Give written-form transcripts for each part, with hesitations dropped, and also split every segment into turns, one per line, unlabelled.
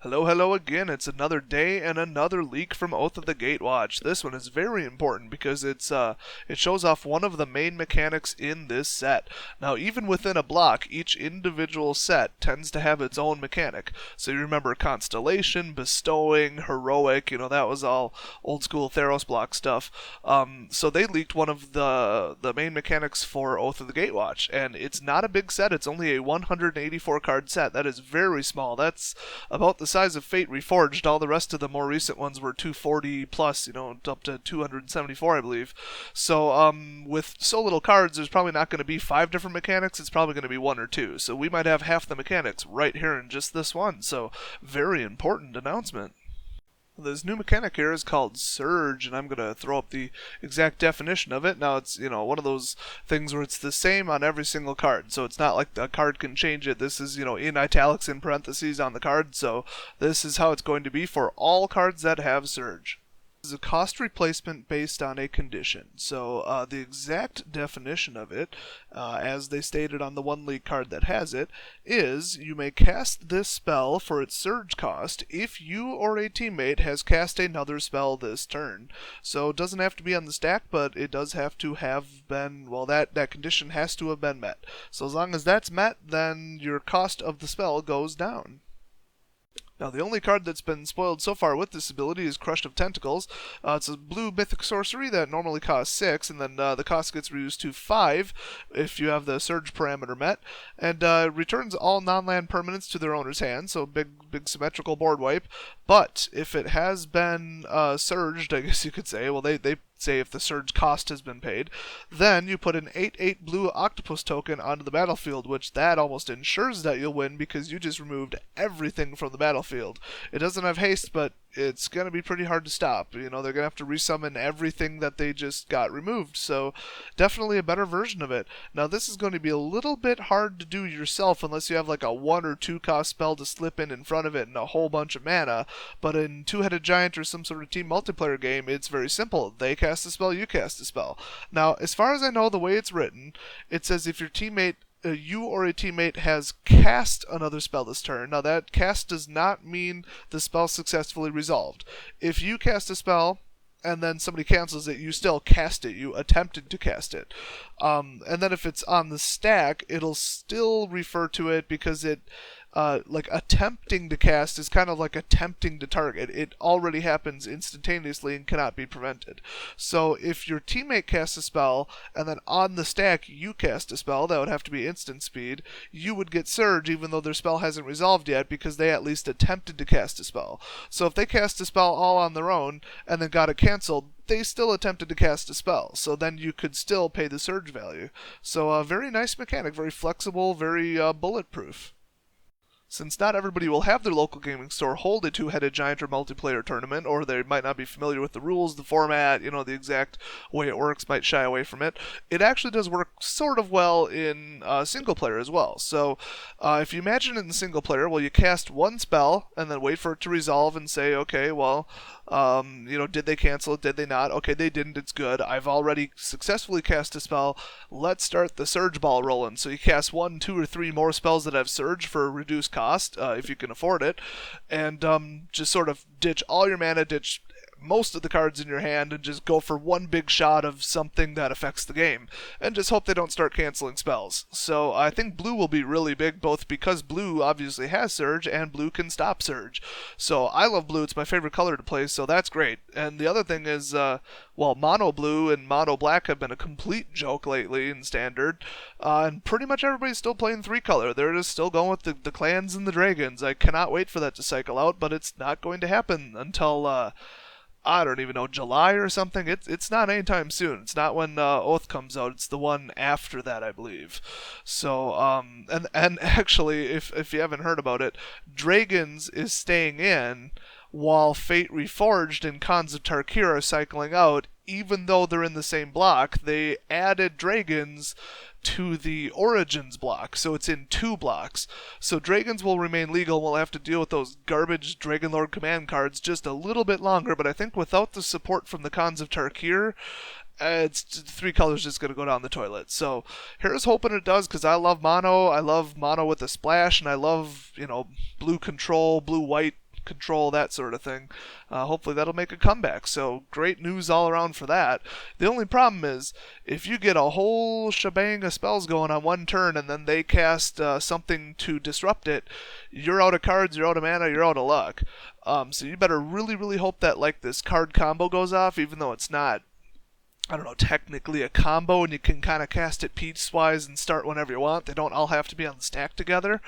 Hello, hello again. It's another day and another leak from Oath of the Gatewatch. This one is very important because it shows off one of the main mechanics in this set. Now, even within a block, each individual set tends to have its own mechanic. So you remember Constellation, Bestowing, Heroic, that was all old school Theros block stuff. So they leaked one of the main mechanics for Oath of the Gatewatch, and it's not a big set. It's only a 184 card set. That is very small. That's about the size of Fate Reforged. All the rest of the more recent ones were 240 plus, up to 274, I believe. So, with so little cards, there's probably not going to be 5 different mechanics. It's probably going to be 1 or 2. So we might have half the mechanics right here in just this one. So, very important announcement. This new mechanic here is called Surge, and I'm going to throw up the exact definition of it. Now, it's, one of those things where it's the same on every single card, so it's not like a card can change it. This is, in italics in parentheses on the card, so this is how it's going to be for all cards that have Surge. Is a cost replacement based on a condition. So the exact definition of it, as they stated on the one league card that has it, is you may cast this spell for its surge cost if you or a teammate has cast another spell this turn. So it doesn't have to be on the stack, but it does have to have been, that condition has to have been met. So as long as that's met, then your cost of the spell goes down. Now, the only card that's been spoiled so far with this ability is Crush of Tentacles. It's a blue mythic sorcery that normally costs 6, and then the cost gets reduced to 5 if you have the Surge parameter met, and returns all non-land permanents to their owner's hand, so big symmetrical board wipe. But if it has been surged, I guess you could say, they say if the surge cost has been paid, then you put an 8/8 blue octopus token onto the battlefield, which that almost ensures that you'll win because you just removed everything from the battlefield. It doesn't have haste, but it's going to be pretty hard to stop. They're going to have to resummon everything that they just got removed, so definitely a better version of it. Now, this is going to be a little bit hard to do yourself unless you have like a 1 or 2 cost spell to slip in front of it and a whole bunch of mana, but in Two-Headed Giant or some sort of team multiplayer game, it's very simple. They cast a spell, you cast a spell. Now, as far as I know, the way it's written, it says if your teammate you or a teammate has cast another spell this turn. Now, that cast does not mean the spell successfully resolved. If you cast a spell and then somebody cancels it, you still cast it. You attempted to cast it. And then if it's on the stack, it'll still refer to it because it like attempting to cast is kind of like attempting to target. It already happens instantaneously and cannot be prevented. So if your teammate casts a spell and then on the stack you cast a spell, that would have to be instant speed, you would get Surge even though their spell hasn't resolved yet because they at least attempted to cast a spell. So if they cast a spell all on their own and then got it canceled, they still attempted to cast a spell, so then you could still pay the Surge value. So a very nice mechanic, very flexible, very bulletproof. Since not everybody will have their local gaming store hold a Two-Headed Giant or multiplayer tournament, or they might not be familiar with the rules, the format, the exact way it works, might shy away from it, it actually does work sort of well in single player as well. So if you imagine it in single player, you cast one spell and then wait for it to resolve and say, okay, did they cancel it? Did they not? Okay, they didn't. It's good. I've already successfully cast a spell. Let's start the Surge ball rolling. So you cast 1, 2, or 3 more spells that have Surge for a reduced cost, if you can afford it, and just sort of ditch all your mana, ditch most of the cards in your hand, and just go for one big shot of something that affects the game, and just hope they don't start canceling spells. So I think blue will be really big, both because blue obviously has Surge, and blue can stop Surge. So I love blue, it's my favorite color to play, so that's great. And the other thing is, mono blue and mono black have been a complete joke lately in Standard, and pretty much everybody's still playing 3-color. They're just still going with the clans and the dragons. I cannot wait for that to cycle out, but it's not going to happen until I don't even know, July or something. It's not anytime soon. It's not when Oath comes out. It's the one after that, I believe. So, and actually, if you haven't heard about it, Dragons is staying in while Fate Reforged and Khans of Tarkir are cycling out. Even though they're in the same block, they added Dragons to the Origins block, so it's in 2 blocks. So Dragons will remain legal, we'll have to deal with those garbage Dragonlord command cards just a little bit longer, but I think without the support from the Khans of Tarkir, it's 3 colors just going to go down the toilet. So here's hoping it does, because I love mono with a splash, and I love, blue control, blue-white control, that sort of thing. Hopefully that'll make a comeback. So great news all around for that. The only problem is if you get a whole shebang of spells going on one turn and then they cast something to disrupt it, you're out of cards, you're out of mana, you're out of luck. So you better really, really hope that like this card combo goes off, even though it's not, I don't know, technically a combo, and you can kind of cast it piecewise and start whenever you want. They don't all have to be on the stack together.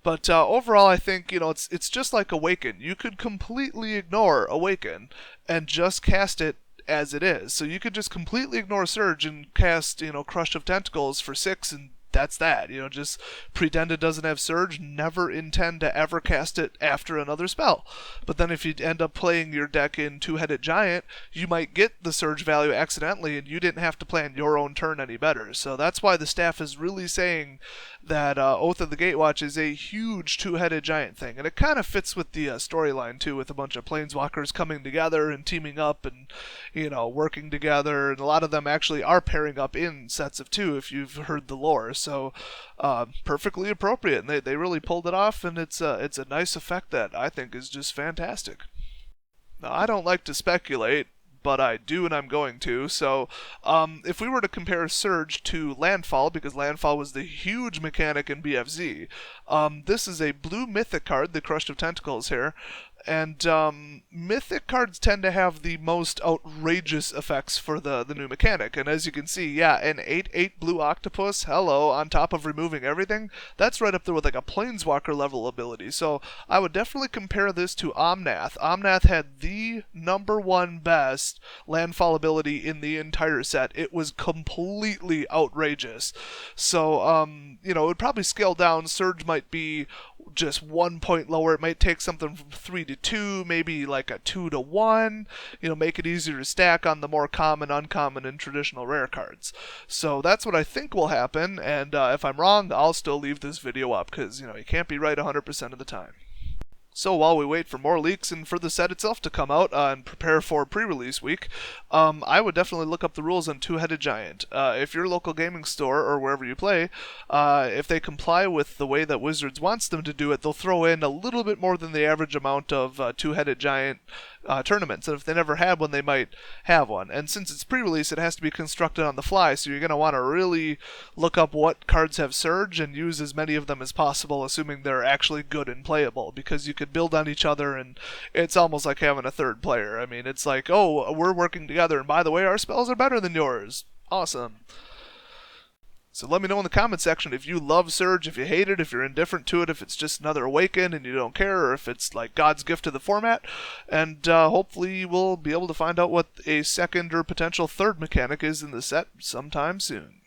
But overall, I think, it's just like Awaken. You could completely ignore Awaken and just cast it as it is. So you could just completely ignore Surge and cast, Crush of Tentacles for 6, and that's that. Just pretend it doesn't have Surge, never intend to ever cast it after another spell. But then if you end up playing your deck in Two-Headed Giant, you might get the Surge value accidentally, and you didn't have to plan your own turn any better. So that's why the staff is really saying that Oath of the Gatewatch is a huge Two-Headed Giant thing. And it kind of fits with the storyline, too, with a bunch of Planeswalkers coming together and teaming up and, working together. And a lot of them actually are pairing up in sets of 2, if you've heard the lore. So perfectly appropriate, and they really pulled it off, and it's a nice effect that I think is just fantastic. Now, I don't like to speculate, but I do, and I'm going to. So if we were to compare Surge to Landfall, because Landfall was the huge mechanic in BFZ, this is a blue Mythic card, the Crush of Tentacles here. And Mythic cards tend to have the most outrageous effects for the new mechanic. And as you can see, yeah, an 8/8 blue octopus, hello, on top of removing everything, that's right up there with like a Planeswalker level ability. So I would definitely compare this to Omnath. Omnath had the #1 best landfall ability in the entire set. It was completely outrageous. So, it would probably scale down. Surge might be just 1 point lower. It might take something from 3 to 2, maybe like a 2 to 1, make it easier to stack on the more common, uncommon, and traditional rare cards. So that's what I think will happen, and if I'm wrong, I'll still leave this video up, because, you can't be right 100% of the time. So while we wait for more leaks and for the set itself to come out and prepare for pre-release week, I would definitely look up the rules on Two-Headed Giant. If your local gaming store or wherever you play, if they comply with the way that Wizards wants them to do it, they'll throw in a little bit more than the average amount of Two-Headed Giant tournaments. And if they never had one, they might have one. And since it's pre-release, it has to be constructed on the fly, so you're going to want to really look up what cards have Surge and use as many of them as possible, assuming they're actually good and playable, because you could build on each other, and it's almost like having a third player. I mean, it's like, oh, we're working together, and by the way, our spells are better than yours. Awesome. So let me know in the comment section if you love Surge, if you hate it, if you're indifferent to it, if it's just another Awaken and you don't care, or if it's like God's gift to the format. And hopefully we'll be able to find out what a second or potential third mechanic is in the set sometime soon.